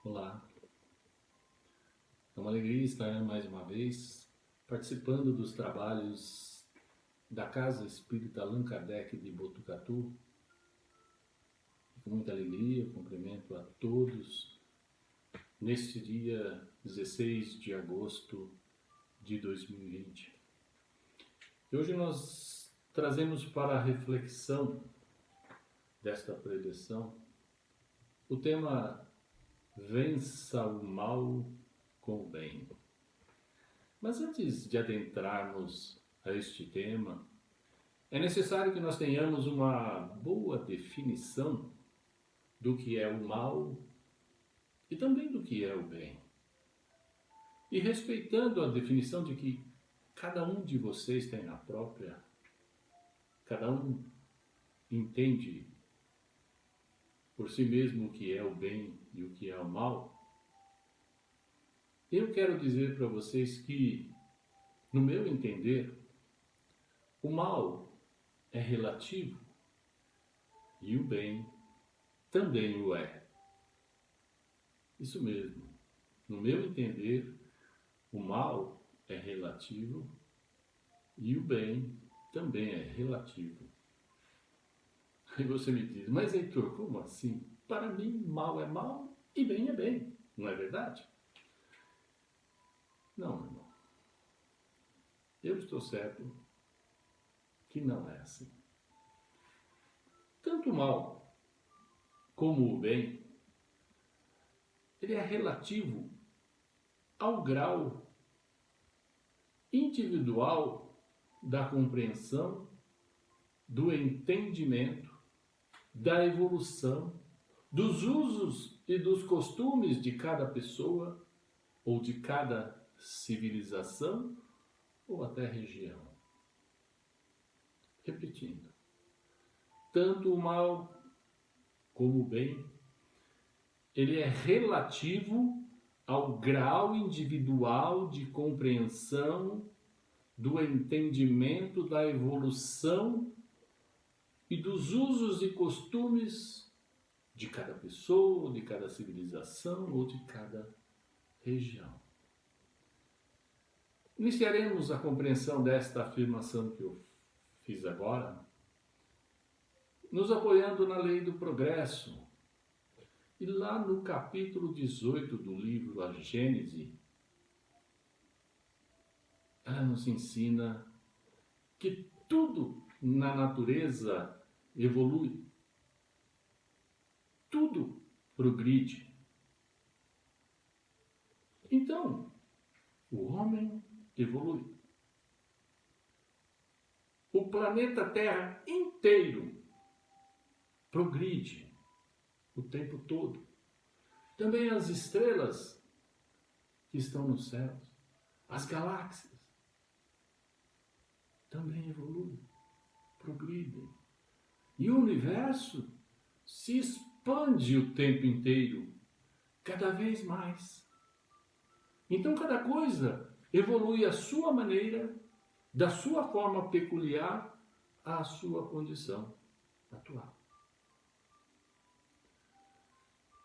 Olá, é uma alegria estar mais uma vez participando dos trabalhos da Casa Espírita Allan Kardec de Botucatu. Com muita alegria, cumprimento a todos neste dia 16 de agosto de 2020. E hoje nós trazemos para a reflexão desta preleção o tema Vença o mal com o bem. Mas antes de adentrarmos a este tema, é necessário que nós tenhamos uma boa definição do que é o mal e também do que é o bem. E respeitando a definição de que cada um de vocês tem a própria, cada um entende por si mesmo o que é o bem e o que é o mal, eu quero dizer para vocês que, no meu entender, o mal é relativo e o bem também o é. Isso mesmo. No meu entender, o mal é relativo e o bem também é relativo. Aí você me diz, mas Heitor, como assim? Para mim, mal é mal e bem é bem. Não é verdade? Não, meu irmão. Eu estou certo que não é assim. Tanto o mal como o bem, ele é relativo ao grau individual da compreensão, do entendimento, da evolução, dos usos e dos costumes de cada pessoa ou de cada civilização ou até região. Repetindo, tanto o mal como o bem, ele é relativo ao grau individual de compreensão, do entendimento, da evolução e dos usos e costumes de cada pessoa, de cada civilização ou de cada região. Iniciaremos a compreensão desta afirmação que eu fiz agora, nos apoiando na lei do progresso. E lá no capítulo 18 do livro A Gênese, ela nos ensina que tudo na natureza evolui, tudo progride. Então, o homem evolui. O planeta Terra inteiro progride o tempo todo. Também as estrelas que estão nos céus, as galáxias, também evoluem, progridem. E o universo se expande o tempo inteiro, cada vez mais. Então cada coisa evolui à sua maneira, da sua forma peculiar, à sua condição atual.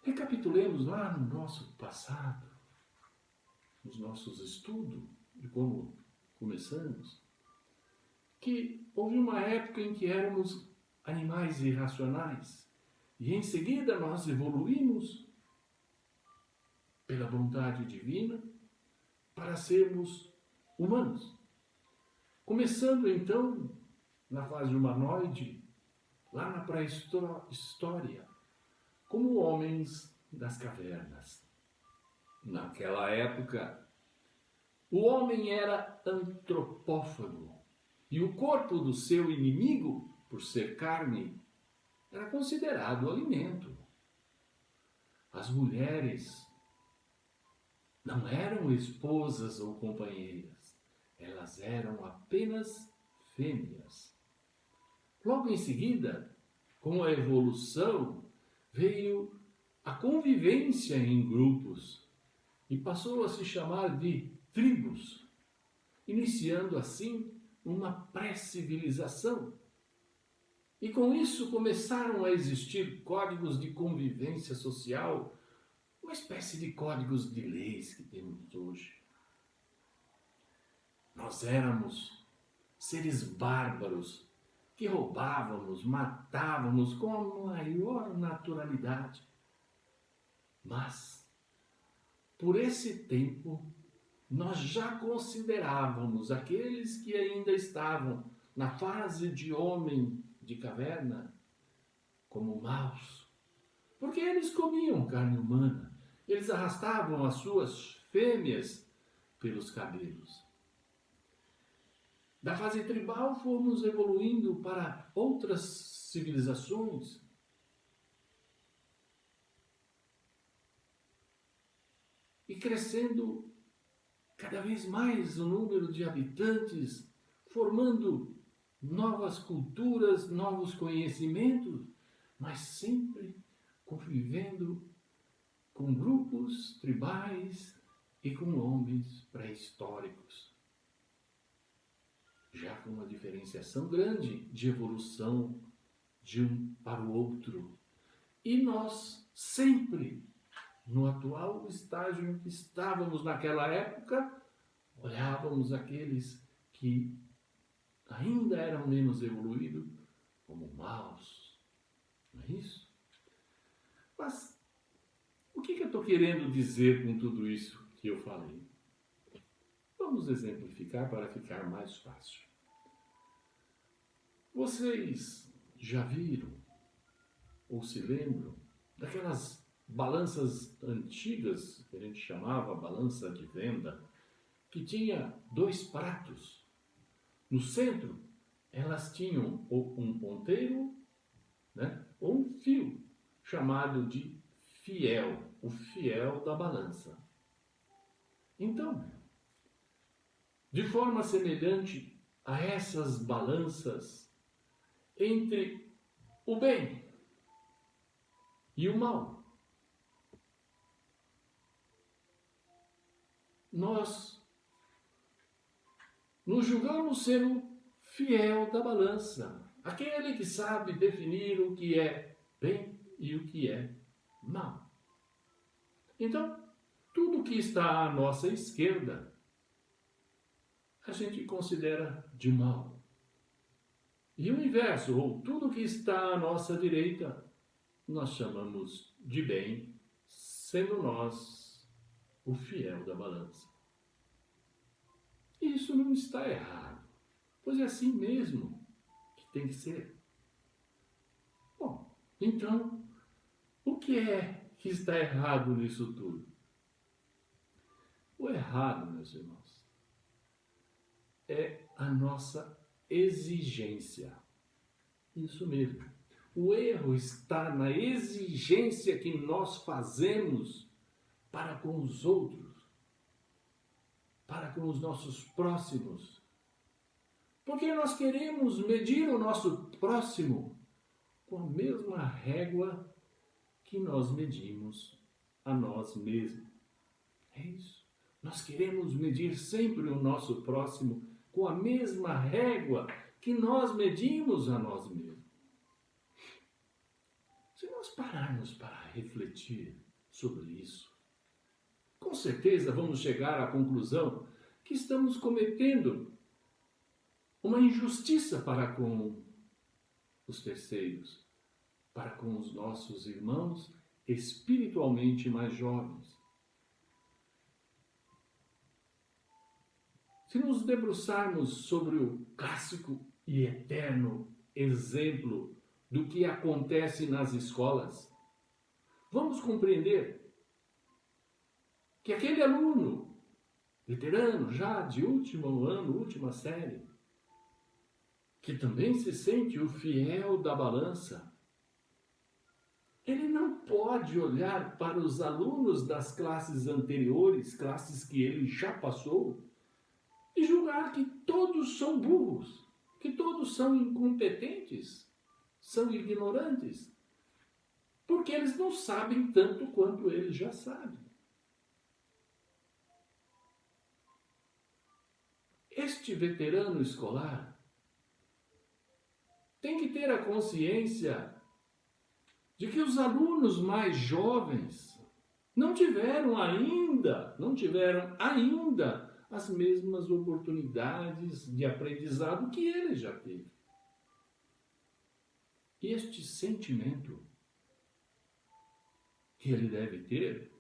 Recapitulemos lá no nosso passado, nos nossos estudos, de como começamos, que houve uma época em que éramos animais irracionais e em seguida nós evoluímos pela vontade divina para sermos humanos. Começando então na fase humanoide, lá na pré-história, como homens das cavernas. Naquela época, o homem era antropófago e o corpo do seu inimigo, por ser carne, era considerado alimento. As mulheres não eram esposas ou companheiras, elas eram apenas fêmeas. Logo em seguida, com a evolução, veio a convivência em grupos e passou a se chamar de tribos, iniciando assim uma pré-civilização. E com isso começaram a existir códigos de convivência social, uma espécie de códigos de leis que temos hoje. Nós éramos seres bárbaros que roubávamos, matávamos com a maior naturalidade. Mas, por esse tempo, nós já considerávamos aqueles que ainda estavam na fase de homem de caverna como maus, porque eles comiam carne humana, eles arrastavam as suas fêmeas pelos cabelos. Da fase tribal fomos evoluindo para outras civilizações. E crescendo cada vez mais o número de habitantes, formando novas culturas, novos conhecimentos, mas sempre convivendo com grupos tribais e com homens pré-históricos. Já com uma diferenciação grande de evolução de um para o outro. E nós sempre, no atual estágio em que estávamos naquela época, olhávamos aqueles que ainda eram menos evoluídos como maus. Não é isso? Mas o que eu estou querendo dizer com tudo isso que eu falei? Vamos exemplificar para ficar mais fácil. Vocês já viram ou se lembram daquelas balanças antigas, que a gente chamava balança de venda, que tinha 2 pratos. No centro, elas tinham um ponteiro, né, ou um fio, chamado de fiel, o fiel da balança. Então, de forma semelhante a essas balanças, entre o bem e o mal, nós nos julgamos ser o fiel da balança, aquele que sabe definir o que é bem e o que é mal. Então, tudo que está à nossa esquerda, a gente considera de mal. E o inverso, ou tudo que está à nossa direita, nós chamamos de bem, sendo nós o fiel da balança. E isso não está errado, pois é assim mesmo que tem que ser. Bom, então, o que é que está errado nisso tudo? O errado, meus irmãos, é a nossa exigência. Isso mesmo. O erro está na exigência que nós fazemos para com os outros, para com os nossos próximos. Porque nós queremos medir o nosso próximo com a mesma régua que nós medimos a nós mesmos. É isso. Nós queremos medir sempre o nosso próximo com a mesma régua que nós medimos a nós mesmos. Se nós pararmos para refletir sobre isso, com certeza vamos chegar à conclusão que estamos cometendo uma injustiça para com os terceiros, para com os nossos irmãos espiritualmente mais jovens. Se nos debruçarmos sobre o clássico e eterno exemplo do que acontece nas escolas, vamos compreender que aquele aluno, veterano já de último ano, última série, que também se sente o fiel da balança, ele não pode olhar para os alunos das classes anteriores, classes que ele já passou, e julgar que todos são burros, que todos são incompetentes, são ignorantes, porque eles não sabem tanto quanto ele já sabe. Este veterano escolar tem que ter a consciência de que os alunos mais jovens não tiveram ainda as mesmas oportunidades de aprendizado que ele já teve. Este sentimento que ele deve ter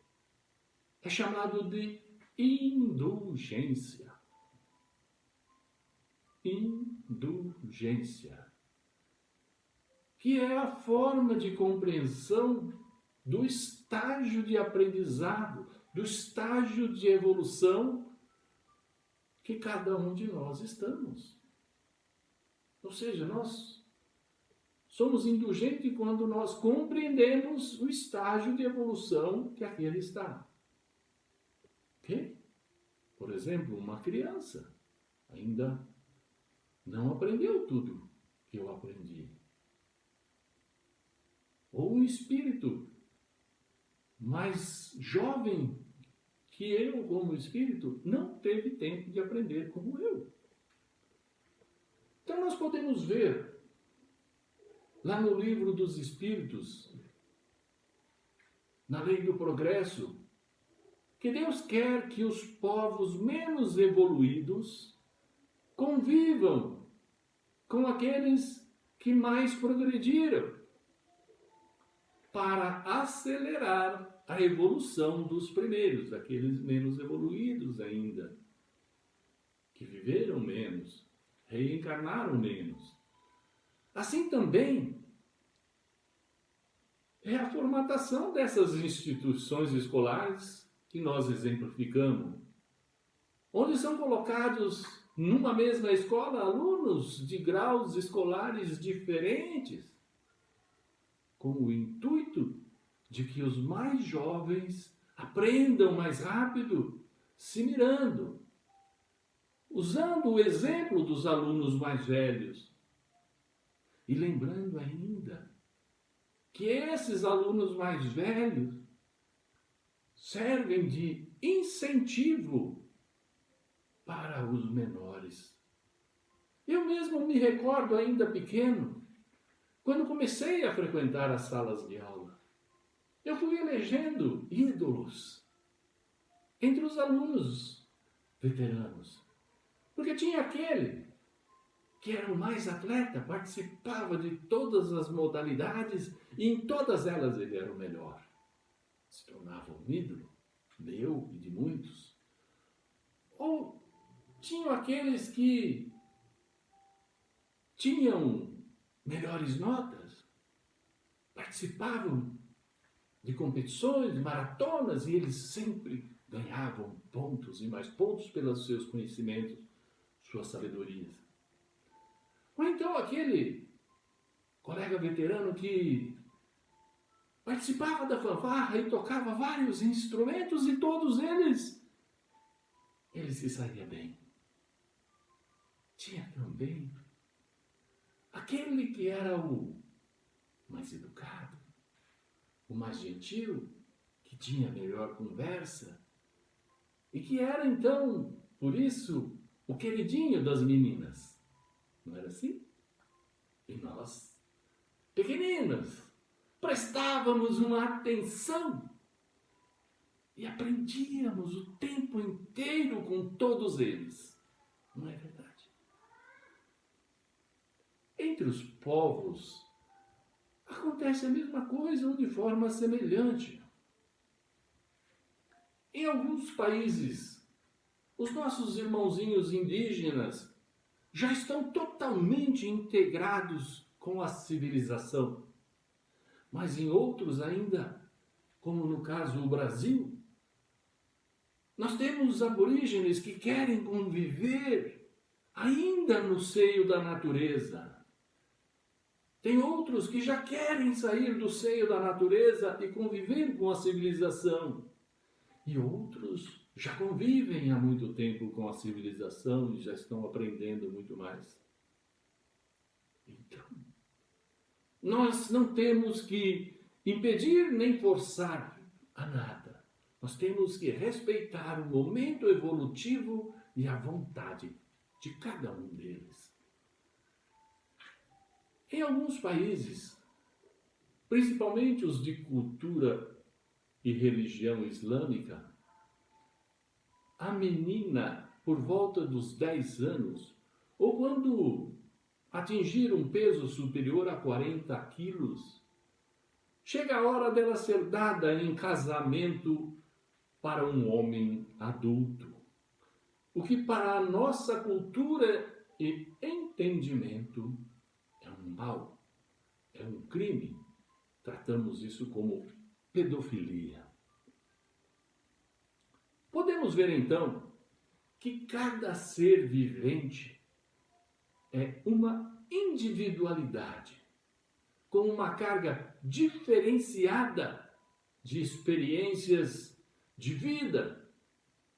é chamado de indulgência. Indulgência, que é a forma de compreensão do estágio de aprendizado, do estágio de evolução que cada um de nós estamos. Ou seja, nós somos indulgentes quando nós compreendemos o estágio de evolução que aquele está. Ok? Por exemplo, uma criança ainda não aprendeu tudo que eu aprendi. Ou um espírito mais jovem que eu, como espírito, não teve tempo de aprender como eu. Então nós podemos ver lá no livro dos Espíritos, na lei do progresso, que Deus quer que os povos menos evoluídos convivam com aqueles que mais progrediram, para acelerar a evolução dos primeiros, daqueles menos evoluídos ainda, que viveram menos, reencarnaram menos. Assim também é a formatação dessas instituições escolares que nós exemplificamos, onde são colocados numa mesma escola alunos de graus escolares diferentes, com o intuito de que os mais jovens aprendam mais rápido, se mirando, usando o exemplo dos alunos mais velhos. E lembrando ainda que esses alunos mais velhos servem de incentivo para os menores. Eu mesmo me recordo ainda pequeno, quando comecei a frequentar as salas de aula, eu fui elegendo ídolos entre os alunos veteranos. Porque tinha aquele que era o mais atleta, participava de todas as modalidades e em todas elas ele era o melhor. Se tornava um ídolo, meu e de muitos. Ou tinham aqueles que tinham melhores notas, participavam de competições, de maratonas, e eles sempre ganhavam pontos e mais pontos pelos seus conhecimentos, suas sabedorias. Ou então aquele colega veterano que participava da fanfarra e tocava vários instrumentos e todos eles se saía bem. Tinha também aquele que era o mais educado, o mais gentil, que tinha melhor conversa e que era então, por isso, o queridinho das meninas. Não era assim? E nós, pequeninos, prestávamos uma atenção e aprendíamos o tempo inteiro com todos eles. Não é verdade? Entre os povos, acontece a mesma coisa ou de forma semelhante. Em alguns países, os nossos irmãozinhos indígenas já estão totalmente integrados com a civilização. Mas em outros ainda, como no caso o Brasil, nós temos aborígenes que querem conviver ainda no seio da natureza. Tem outros que já querem sair do seio da natureza e conviver com a civilização. E outros já convivem há muito tempo com a civilização e já estão aprendendo muito mais. Então, nós não temos que impedir nem forçar a nada. Nós temos que respeitar o momento evolutivo e a vontade de cada um deles. Em alguns países, principalmente os de cultura e religião islâmica, a menina, por volta dos 10 anos, ou quando atingir um peso superior a 40 quilos, chega a hora dela ser dada em casamento para um homem adulto. O que para a nossa cultura e entendimento é um mal, é um crime. Tratamos isso como pedofilia. Podemos ver então que cada ser vivente é uma individualidade, com uma carga diferenciada de experiências de vida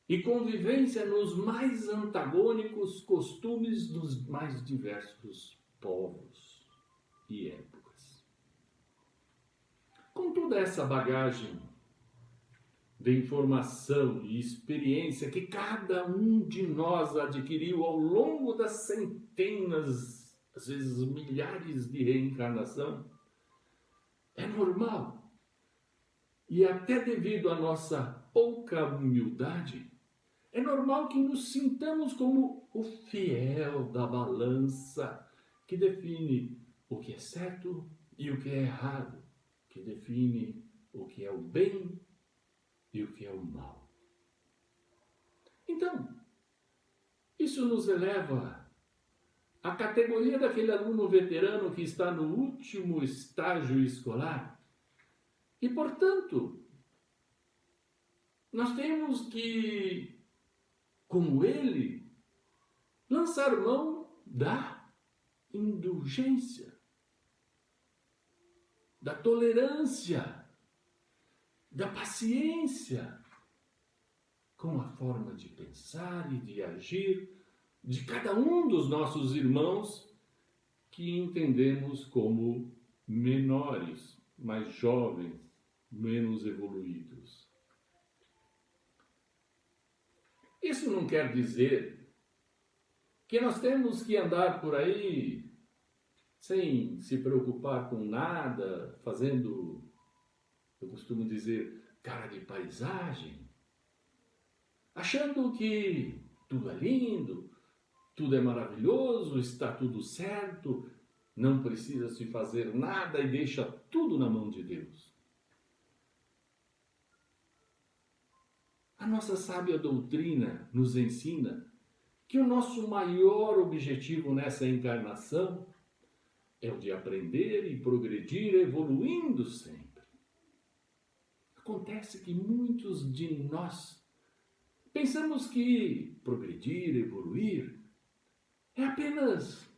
e convivência nos mais antagônicos costumes dos mais diversos povos e épocas. Com toda essa bagagem de informação e experiência que cada um de nós adquiriu ao longo das centenas, às vezes milhares de reencarnação, é normal. E até devido à nossa pouca humildade, é normal que nos sintamos como o fiel da balança que define o que é certo e o que é errado, que define o que é o bem e o que é o mal. Então, isso nos eleva à categoria daquele aluno veterano que está no último estágio escolar e, portanto, nós temos que, como ele, lançar mão da indulgência, da tolerância, da paciência com a forma de pensar e de agir de cada um dos nossos irmãos que entendemos como menores, mais jovens, menos evoluídos. Isso não quer dizer que nós temos que andar por aí sem se preocupar com nada, fazendo, eu costumo dizer, cara de paisagem, achando que tudo é lindo, tudo é maravilhoso, está tudo certo, não precisa se fazer nada e deixa tudo na mão de Deus. A nossa sábia doutrina nos ensina que o nosso maior objetivo nessa encarnação é o de aprender e progredir, evoluindo sempre. Acontece que muitos de nós pensamos que progredir, evoluir, é apenas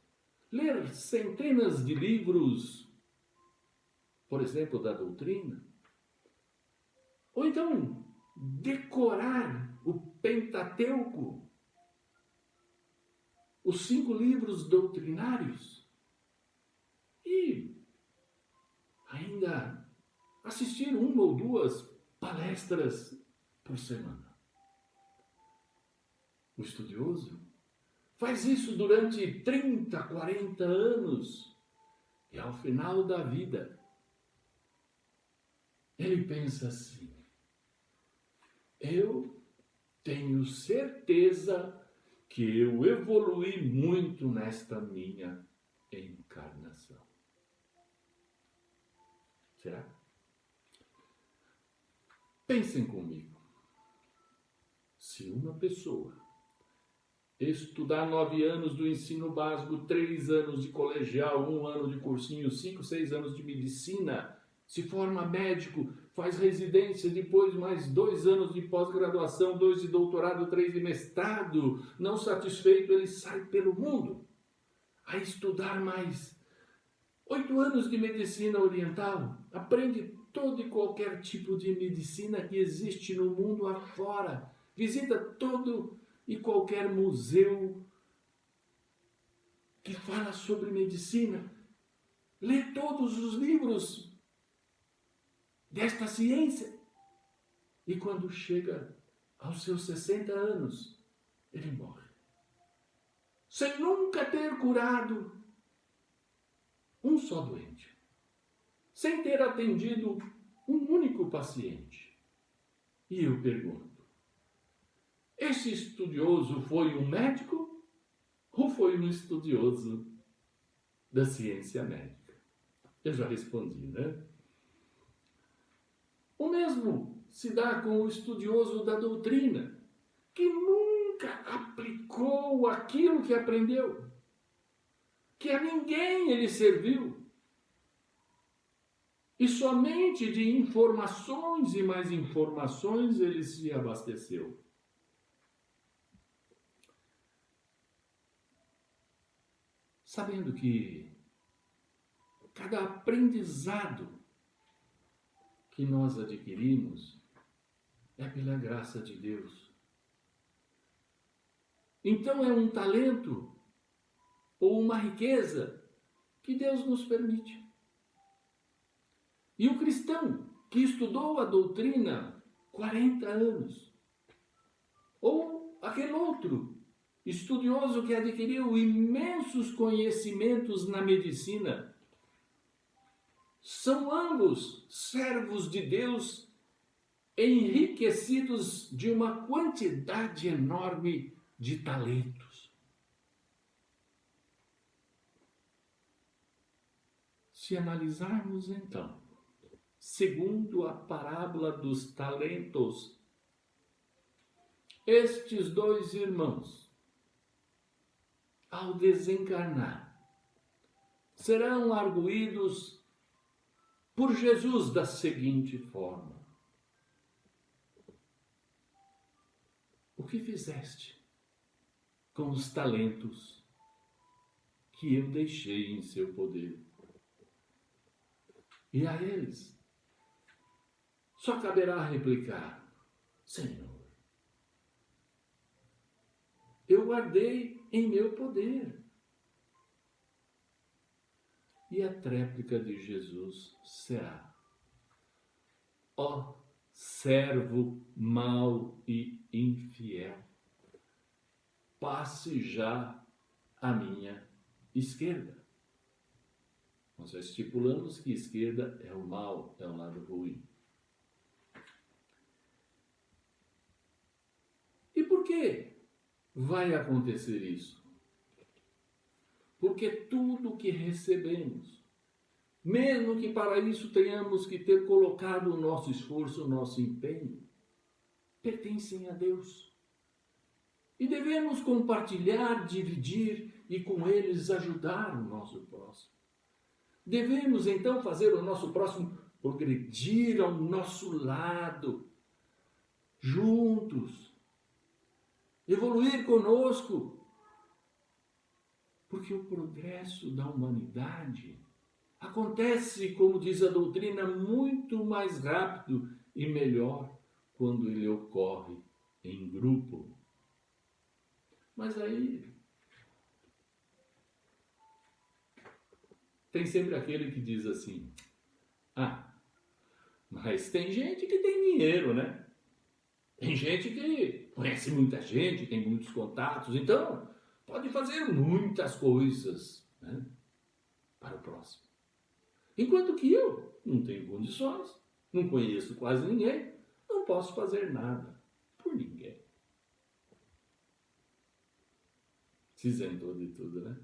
ler centenas de livros, por exemplo, da doutrina, ou então decorar o Pentateuco, os 5 livros doutrinários, e ainda assistir 1 ou 2 palestras por semana. O estudioso faz isso durante 30, 40 anos e ao final da vida ele pensa assim: eu tenho certeza que eu evoluí muito nesta minha encarnação. Será? Pensem comigo. Se uma pessoa estudar 9 anos do ensino básico, 3 anos de colegial, 1 ano de cursinho, 5, 6 anos de medicina, se forma médico, faz residência, depois mais 2 anos de pós-graduação, 2 de doutorado, 3 de mestrado, não satisfeito, ele sai pelo mundo a estudar mais 8 anos de medicina oriental, aprende todo e qualquer tipo de medicina que existe no mundo afora, visita todo e qualquer museu que fala sobre medicina, lê todos os livros desta ciência e quando chega aos seus 60 anos, ele morre. Sem nunca ter curado um só doente, sem ter atendido um único paciente. E eu pergunto, esse estudioso foi um médico ou foi um estudioso da ciência médica? Eu já respondi, né? O mesmo se dá com o estudioso da doutrina, que nunca aplicou aquilo que aprendeu, que a ninguém ele serviu, e somente de informações e mais informações ele se abasteceu. Sabendo que cada aprendizado que nós adquirimos é pela graça de Deus. Então é um talento ou uma riqueza que Deus nos permite. E o cristão que estudou a doutrina 40 anos, ou aquele outro estudioso que adquiriu imensos conhecimentos na medicina, são ambos servos de Deus enriquecidos de uma quantidade enorme de talentos. Se analisarmos então, segundo a parábola dos talentos, estes dois irmãos, ao desencarnar, serão arguídos por Jesus da seguinte forma: o que fizeste com os talentos que eu deixei em seu poder? E a eles só caberá replicar: Senhor, eu guardei em meu poder. E a tréplica de Jesus será: ó servo mau e infiel, passe já à minha esquerda. Nós já estipulamos que esquerda é o mal, é o lado ruim. E por que vai acontecer isso? Porque tudo que recebemos, mesmo que para isso tenhamos que ter colocado o nosso esforço, o nosso empenho, pertencem a Deus. E devemos compartilhar, dividir e com eles ajudar o nosso próximo. Devemos então fazer o nosso próximo progredir ao nosso lado, juntos, evoluir conosco. Porque o progresso da humanidade acontece, como diz a doutrina, muito mais rápido e melhor quando ele ocorre em grupo. Mas aí tem sempre aquele que diz assim: mas tem gente que tem dinheiro, né? Tem gente que conhece muita gente, tem muitos contatos, então pode fazer muitas coisas, né, para o próximo. Enquanto que eu não tenho condições, não conheço quase ninguém, não posso fazer nada por ninguém. Se isentou de tudo, né?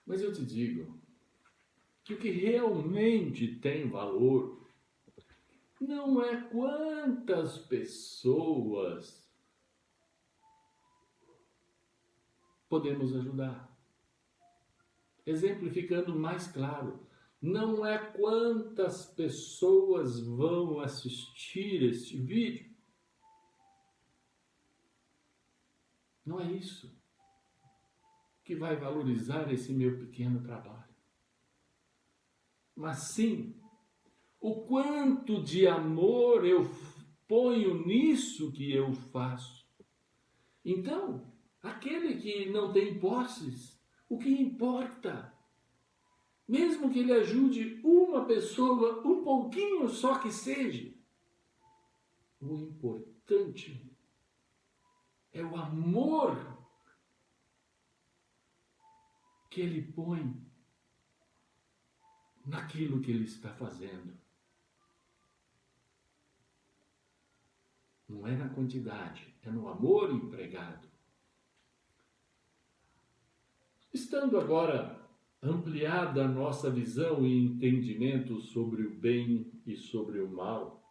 Mas eu te digo que o que realmente tem valor não é quantas pessoas podemos ajudar. Exemplificando mais claro, não é quantas pessoas vão assistir este vídeo. Não é isso que vai valorizar esse meu pequeno trabalho. Mas sim, o quanto de amor eu ponho nisso que eu faço. Então, aquele que não tem posses, o que importa? Mesmo que ele ajude uma pessoa, um pouquinho só que seja, o importante é o amor que ele põe naquilo que ele está fazendo. Não é na quantidade, é no amor empregado. Estando agora ampliada a nossa visão e entendimento sobre o bem e sobre o mal,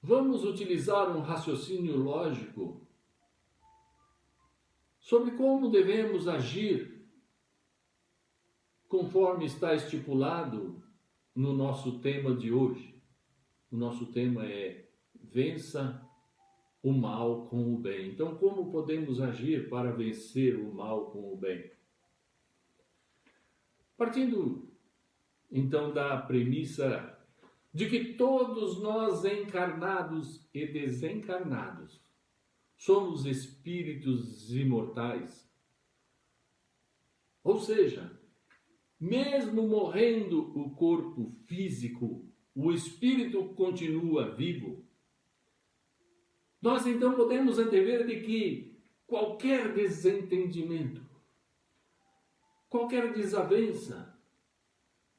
vamos utilizar um raciocínio lógico sobre como devemos agir conforme está estipulado no nosso tema de hoje. O nosso tema é vença o mal com o bem. Então, como podemos agir para vencer o mal com o bem? Partindo, então, da premissa de que todos nós, encarnados e desencarnados, somos espíritos imortais. Ou seja, mesmo morrendo o corpo físico, o espírito continua vivo. Nós então podemos antever de que qualquer desentendimento, qualquer desavença,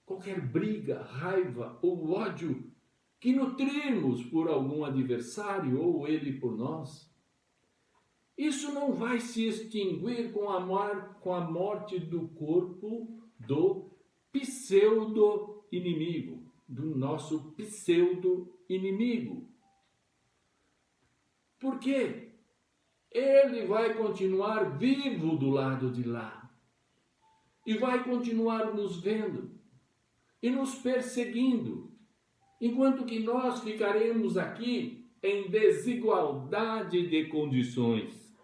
qualquer briga, raiva ou ódio que nutrimos por algum adversário ou ele por nós, isso não vai se extinguir com a morte do corpo do pseudo-inimigo, do nosso pseudo-inimigo. Porque ele vai continuar vivo do lado de lá e vai continuar nos vendo e nos perseguindo, enquanto que nós ficaremos aqui em desigualdade de condições,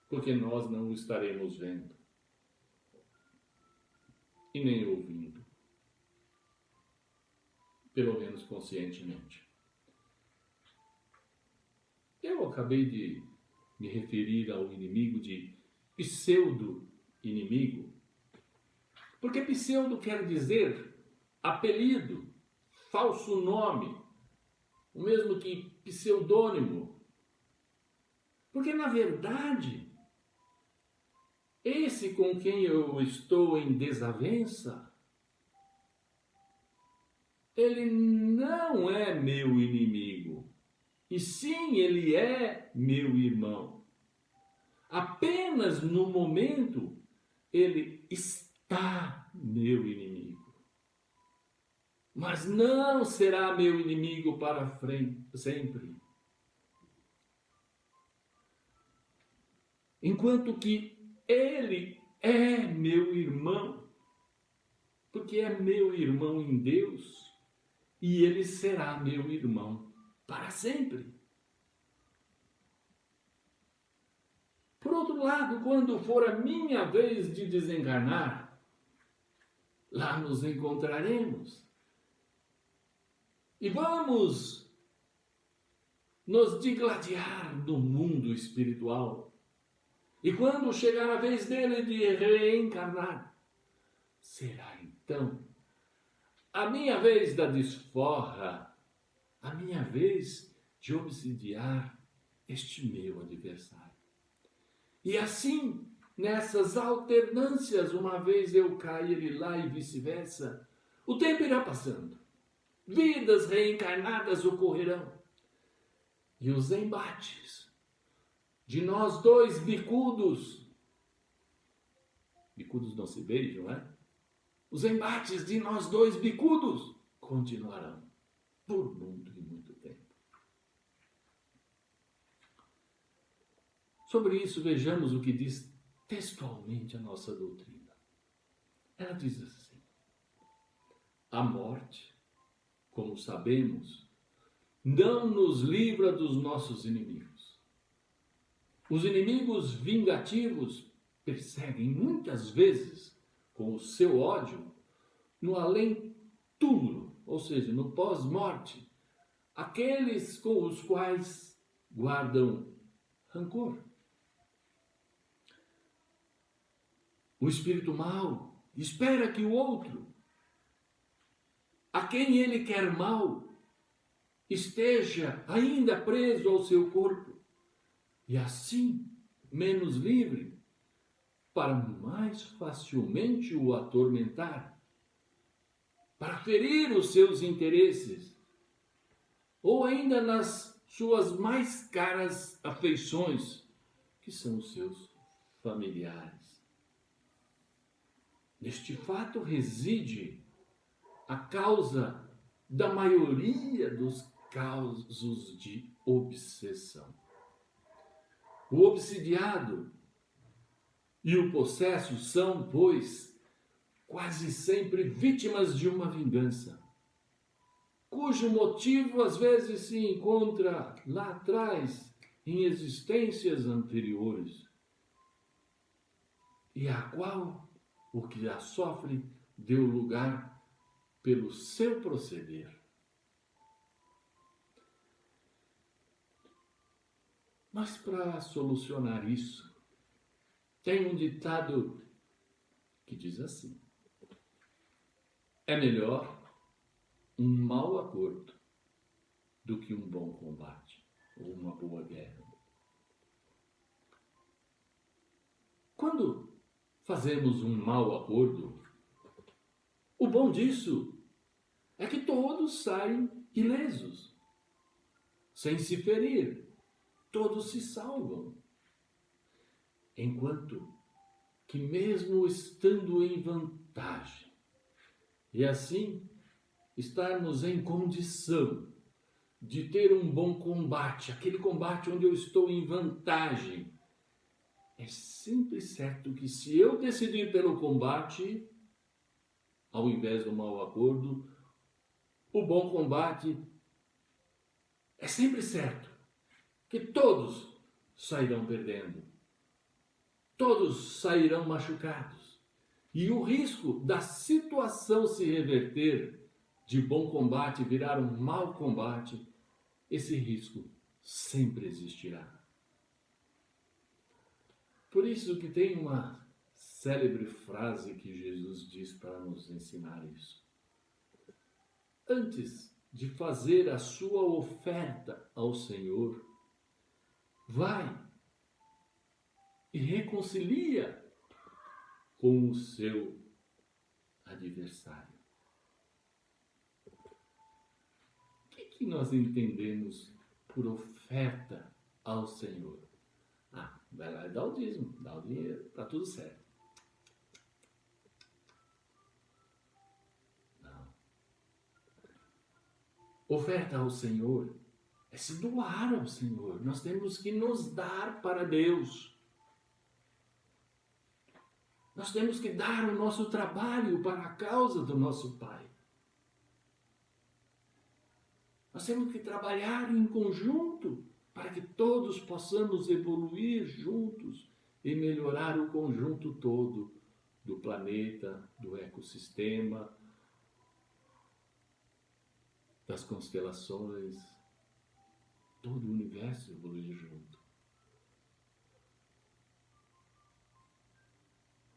porque nós não o estaremos vendo e nem ouvindo, pelo menos conscientemente. Eu acabei de me referir ao inimigo de pseudo-inimigo, porque pseudo quer dizer apelido, falso nome, o mesmo que pseudônimo. Porque, na verdade, esse com quem eu estou em desavença, ele não é meu inimigo. E sim, ele é meu irmão. Apenas no momento, ele está meu inimigo. Mas não será meu inimigo para frente, sempre. Enquanto que ele é meu irmão, porque é meu irmão em Deus, e ele será meu irmão para sempre. Por outro lado, quando for a minha vez de desencarnar, lá nos encontraremos. E vamos nos digladiar no mundo espiritual. E quando chegar a vez dele de reencarnar, será então a minha vez da desforra, a minha vez de obsidiar este meu adversário. E assim, nessas alternâncias, uma vez eu cair lá e vice-versa, o tempo irá passando. Vidas reencarnadas ocorrerão. E os embates de nós dois bicudos não se beijam, não é? Os embates de nós dois bicudos continuarão por muito e muito tempo. Sobre isso, vejamos o que diz textualmente a nossa doutrina. Ela diz assim: a morte, como sabemos, não nos livra dos nossos inimigos. Os inimigos vingativos perseguem muitas vezes com o seu ódio no além-túmulo, ou seja, no pós-morte, aqueles com os quais guardam rancor. O espírito mau espera que o outro, a quem ele quer mal, esteja ainda preso ao seu corpo e assim menos livre, para mais facilmente o atormentar, para ferir os seus interesses, ou ainda nas suas mais caras afeições, que são os seus familiares. Neste fato reside a causa da maioria dos casos de obsessão. O obsidiado e o possesso são, pois, quase sempre vítimas de uma vingança, cujo motivo às vezes se encontra lá atrás, em existências anteriores, e a qual o que a sofre deu lugar pelo seu proceder. Mas para solucionar isso, tem um ditado que diz assim: é melhor um mau acordo do que um bom combate ou uma boa guerra. Quando fazemos um mau acordo, o bom disso é que todos saem ilesos, sem se ferir, todos se salvam. Enquanto que mesmo estando em vantagem, e assim estarmos em condição de ter um bom combate, aquele combate onde eu estou em vantagem, é sempre certo que se eu decidir pelo combate, ao invés do mau acordo, o bom combate é sempre certo que todos sairão perdendo, todos sairão machucados, e o risco da situação se reverter de bom combate virar um mau combate, esse risco sempre existirá. Por isso que tem uma célebre frase que Jesus diz para nos ensinar isso. Antes de fazer a sua oferta ao Senhor, vai e reconcilia com o seu adversário. O que nós entendemos por oferta ao Senhor? Vai lá e dá o dízimo, dá o dinheiro, está tudo certo. Não. Oferta ao Senhor é se doar ao Senhor. Nós temos que nos dar para Deus. Nós temos que dar o nosso trabalho para a causa do nosso Pai. Nós temos que trabalhar em conjunto para que todos possamos evoluir juntos e melhorar o conjunto todo do planeta, do ecossistema, das constelações, todo o universo evoluir junto.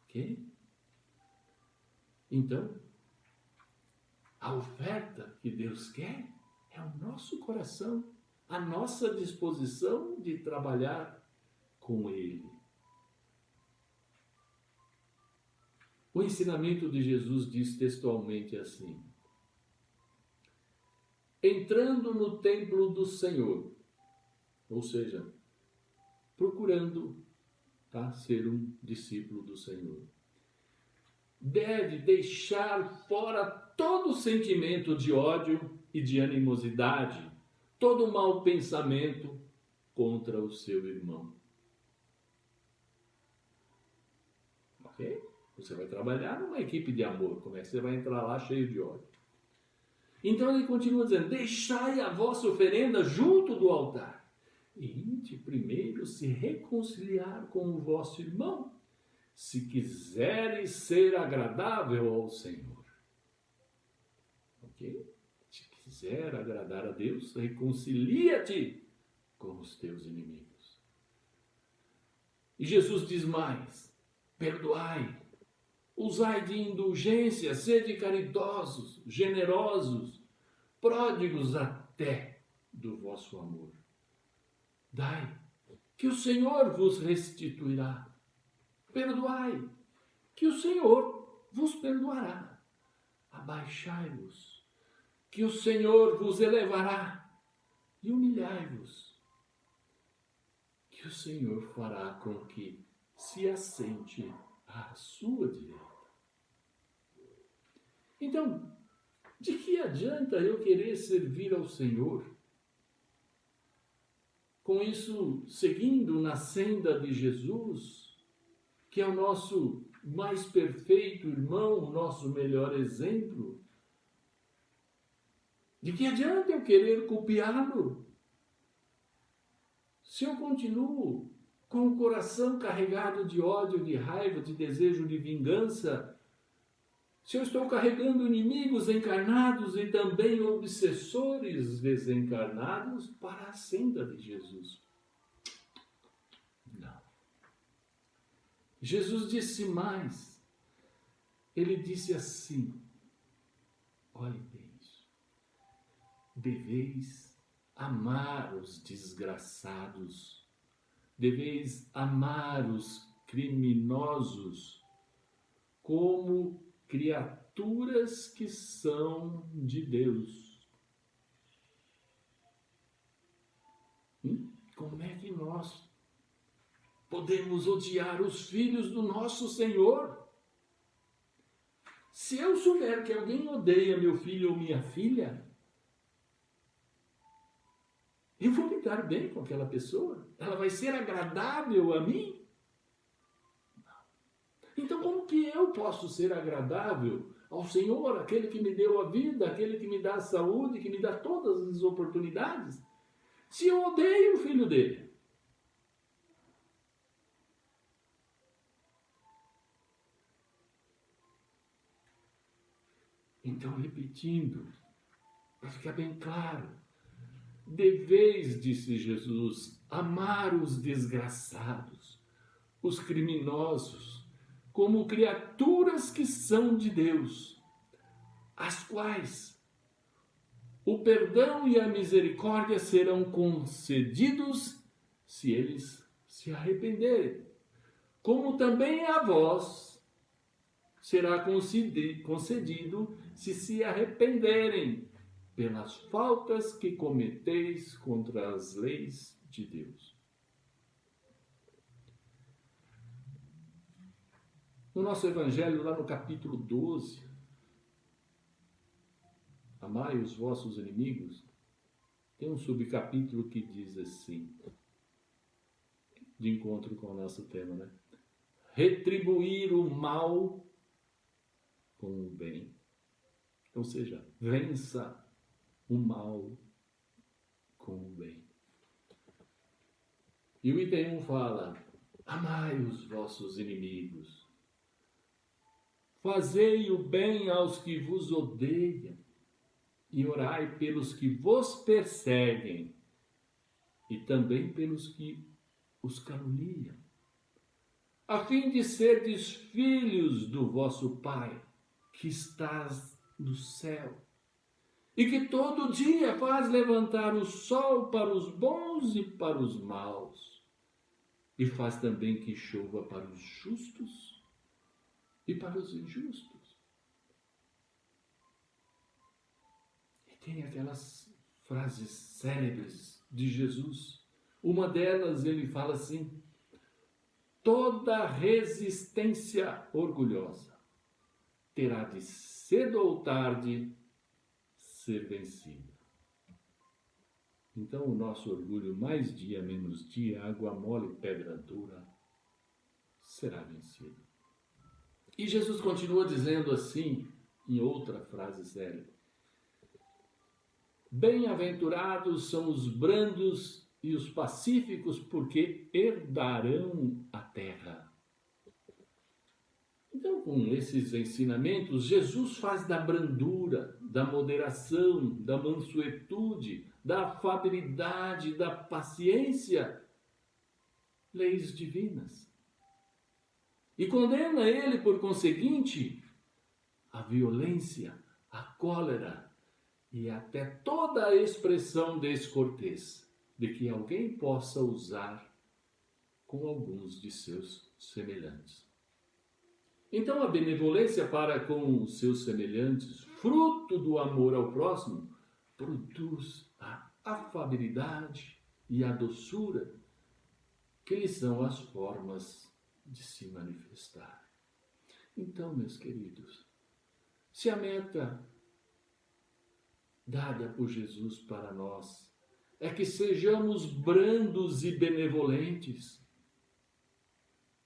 Ok? Então, a oferta que Deus quer é o nosso coração, a nossa disposição de trabalhar com Ele. O ensinamento de Jesus diz textualmente assim: entrando no templo do Senhor, ou seja, procurando ser um discípulo do Senhor, deve deixar fora todo sentimento de ódio e de animosidade, todo mau pensamento contra o seu irmão. Ok? Você vai trabalhar numa equipe de amor, como é que você vai entrar lá cheio de ódio? Então ele continua dizendo: deixai a vossa oferenda junto do altar, e ide primeiro se reconciliar com o vosso irmão, se quiseres ser agradável ao Senhor. Ok? Se quiser agradar a Deus, reconcilia-te com os teus inimigos. E Jesus diz mais: perdoai, usai de indulgência, sede caridosos, generosos, pródigos até do vosso amor. Dai, que o Senhor vos restituirá. Perdoai, que o Senhor vos perdoará. Abaixai-vos, que o Senhor vos elevará. e humilhai-vos, que o Senhor fará com que se assente à sua direita. Então, de que adianta eu querer servir ao Senhor? Com isso, seguindo na senda de Jesus, que é o nosso mais perfeito irmão, o nosso melhor exemplo, de que adianta eu querer copiá-lo? Se eu continuo com o coração carregado de ódio, de raiva, de desejo de vingança, se eu estou carregando inimigos encarnados e também obsessores desencarnados para a senda de Jesus. Não. Jesus disse mais. Ele disse assim, olhe bem isso, deveis amar os desgraçados, deveis amar os criminosos como criaturas que são de Deus. Como é que nós podemos odiar os filhos do nosso Senhor? Se eu souber que alguém odeia meu filho ou minha filha, eu vou me dar bem com aquela pessoa? Ela vai ser agradável a mim? Então, como que eu posso ser agradável ao Senhor, aquele que me deu a vida, aquele que me dá a saúde, que me dá todas as oportunidades, se eu odeio o filho dele? Então, repetindo, para ficar bem claro, deveis, disse Jesus, amar os desgraçados, os criminosos, como criaturas que são de Deus, as quais o perdão e a misericórdia serão concedidos se eles se arrependerem, como também a vós será concedido se arrependerem pelas faltas que cometeis contra as leis de Deus. No nosso Evangelho, lá no capítulo 12, amai os vossos inimigos, tem um subcapítulo que diz assim, de encontro com o nosso tema, né? Retribuir o mal com o bem. Ou seja, vença o mal com o bem. E o item 1 fala, amai os vossos inimigos. Fazei o bem aos que vos odeiam e orai pelos que vos perseguem e também pelos que os caluniam, a fim de serdes filhos do vosso Pai, que estás no céu, e que todo dia faz levantar o sol para os bons e para os maus, e faz também que chova para os justos e para os injustos. E tem aquelas frases célebres de Jesus. Uma delas ele fala assim, toda resistência orgulhosa terá de cedo ou tarde ser vencida. Então o nosso orgulho, mais dia menos dia, água mole, pedra dura, será vencido. E Jesus continua dizendo assim, em outra frase célebre, bem-aventurados são os brandos e os pacíficos, porque herdarão a terra. Então, com esses ensinamentos, Jesus faz da brandura, da moderação, da mansuetude, da afabilidade, da paciência, leis divinas. E condena ele, por conseguinte, a violência, a cólera e até toda a expressão descortês de que alguém possa usar com alguns de seus semelhantes. Então a benevolência para com os seus semelhantes, fruto do amor ao próximo, produz a afabilidade e a doçura, que lhes são as formas de se manifestar. Então, meus queridos, se a meta dada por Jesus para nós é que sejamos brandos e benevolentes,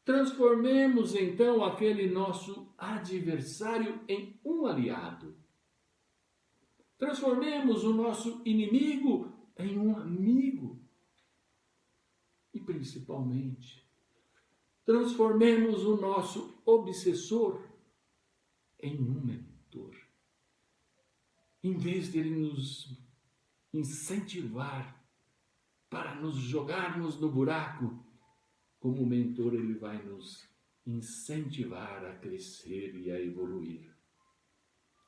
transformemos então aquele nosso adversário em um aliado. Transformemos o nosso inimigo em um amigo. E principalmente, transformemos o nosso obsessor em um mentor. Em vez de ele nos incentivar para nos jogarmos no buraco, como mentor ele vai nos incentivar a crescer e a evoluir.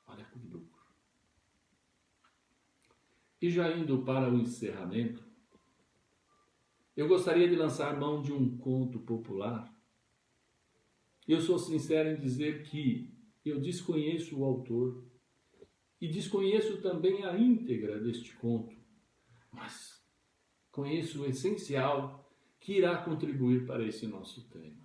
Olha que lucro. E já indo para o encerramento, eu gostaria de lançar mão de um conto popular. Eu sou sincero em dizer que eu desconheço o autor e desconheço também a íntegra deste conto, mas conheço o essencial que irá contribuir para esse nosso tema.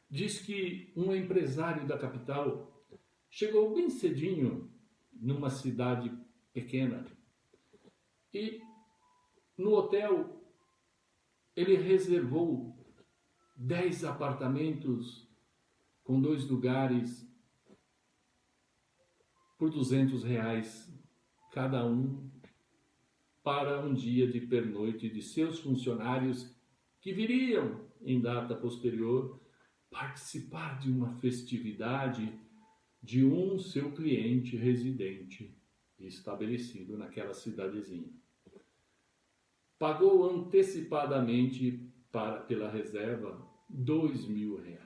Diz que um empresário da capital chegou bem cedinho numa cidade pequena e no hotel ele reservou 10 apartamentos com 2 lugares por R$ 200 cada um para um dia de pernoite de seus funcionários que viriam em data posterior participar de uma festividade de um seu cliente residente estabelecido naquela cidadezinha. Pagou antecipadamente pela reserva R$ 2.000.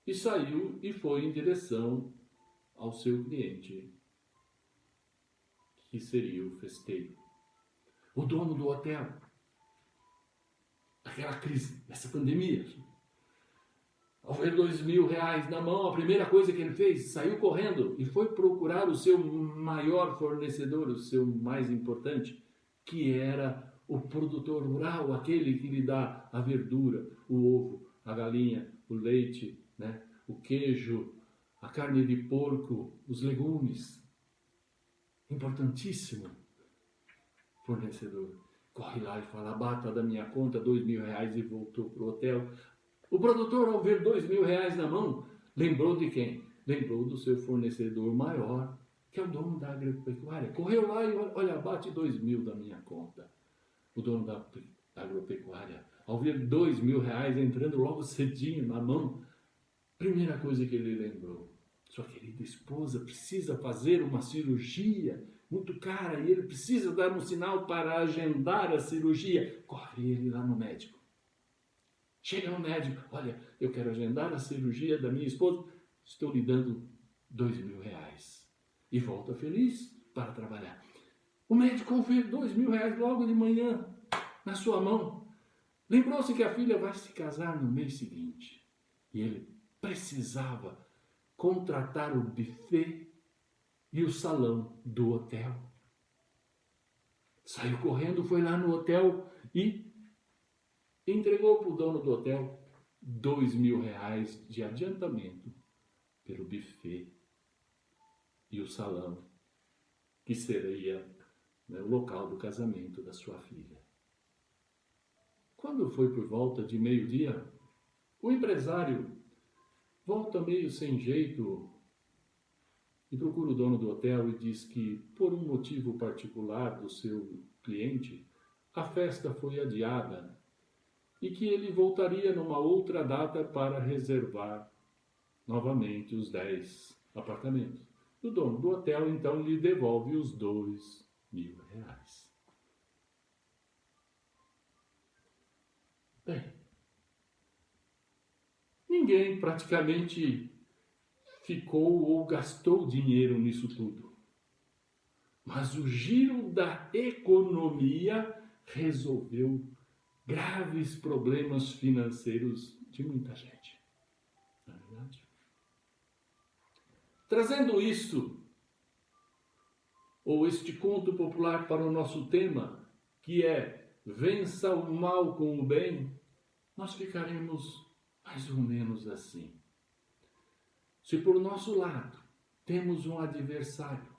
E saiu e foi em direção ao seu cliente, que seria o festeiro. O dono do hotel, aquela crise, essa pandemia, ao ver R$ 2.000 na mão, a primeira coisa que ele fez, saiu correndo e foi procurar o seu maior fornecedor, o seu mais importante, que era o produtor rural, aquele que lhe dá a verdura, o ovo, a galinha, o leite, o queijo, a carne de porco, os legumes. Importantíssimo fornecedor. Corre lá e fala, bata da minha conta R$ 2.000 e voltou para o hotel. O produtor, ao ver R$ 2.000 na mão, lembrou de quem? Lembrou do seu fornecedor maior, que é o dono da agropecuária. Correu lá e olha, bate 2.000 da minha conta. O dono da agropecuária, ao ver R$ 2.000 entrando logo cedinho na mão, primeira coisa que ele lembrou, sua querida esposa precisa fazer uma cirurgia muito cara e ele precisa dar um sinal para agendar a cirurgia. Corre ele lá no médico. Chega no médico, olha, eu quero agendar a cirurgia da minha esposa, estou lhe dando R$ 2.000. E volta feliz para trabalhar. O médico, ao ver R$ 2.000 logo de manhã na sua mão, lembrou-se que a filha vai se casar no mês seguinte. E ele precisava contratar o buffet e o salão do hotel. Saiu correndo, foi lá no hotel e entregou para o dono do hotel R$ 2.000 de adiantamento pelo buffet e o salão, que seria o local do casamento da sua filha. Quando foi por volta de meio-dia, o empresário volta meio sem jeito e procura o dono do hotel e diz que, por um motivo particular do seu cliente, a festa foi adiada e que ele voltaria numa outra data para reservar novamente os 10 apartamentos. O dono do hotel, então, lhe devolve os R$ 2.000. Bem, ninguém praticamente ficou ou gastou dinheiro nisso tudo. Mas o giro da economia resolveu graves problemas financeiros de muita gente. Não é verdade? Trazendo isso ou este conto popular para o nosso tema, que é vença o mal com o bem, nós ficaremos mais ou menos assim. Se por nosso lado temos um adversário,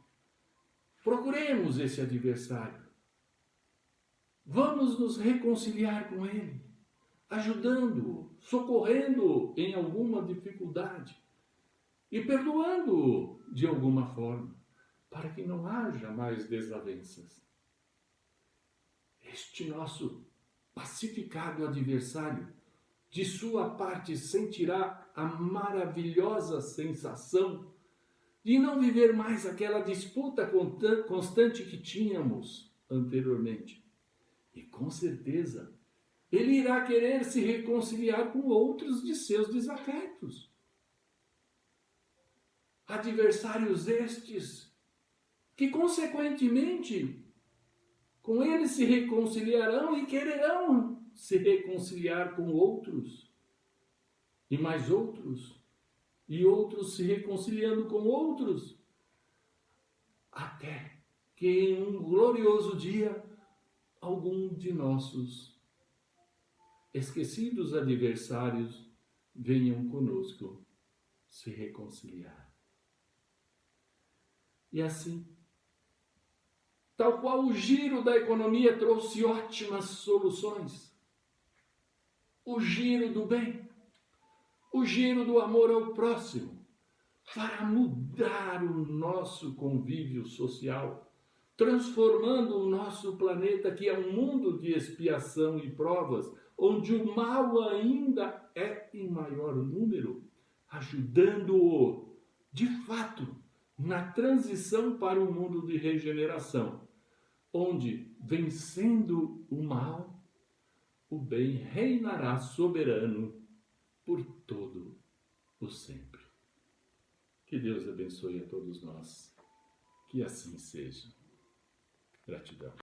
procuremos esse adversário. Vamos nos reconciliar com ele, ajudando-o, socorrendo-o em alguma dificuldade e perdoando-o de alguma forma, para que não haja mais desavenças. Este nosso pacificado adversário, de sua parte, sentirá a maravilhosa sensação de não viver mais aquela disputa constante que tínhamos anteriormente. E com certeza, ele irá querer se reconciliar com outros de seus desafetos. Adversários estes que, consequentemente, com ele se reconciliarão e quererão se reconciliar com outros, e mais outros, e outros se reconciliando com outros, até que em um glorioso dia, algum de nossos esquecidos adversários venham conosco se reconciliar. E assim, tal qual o giro da economia trouxe ótimas soluções, o giro do bem, o giro do amor ao próximo, fará mudar o nosso convívio social, transformando o nosso planeta, que é um mundo de expiação e provas, onde o mal ainda é em maior número, ajudando-o, de fato, na transição para um mundo de regeneração, onde, vencendo o mal, o bem reinará soberano por todo o sempre. Que Deus abençoe a todos nós. Que assim seja. Gratidão.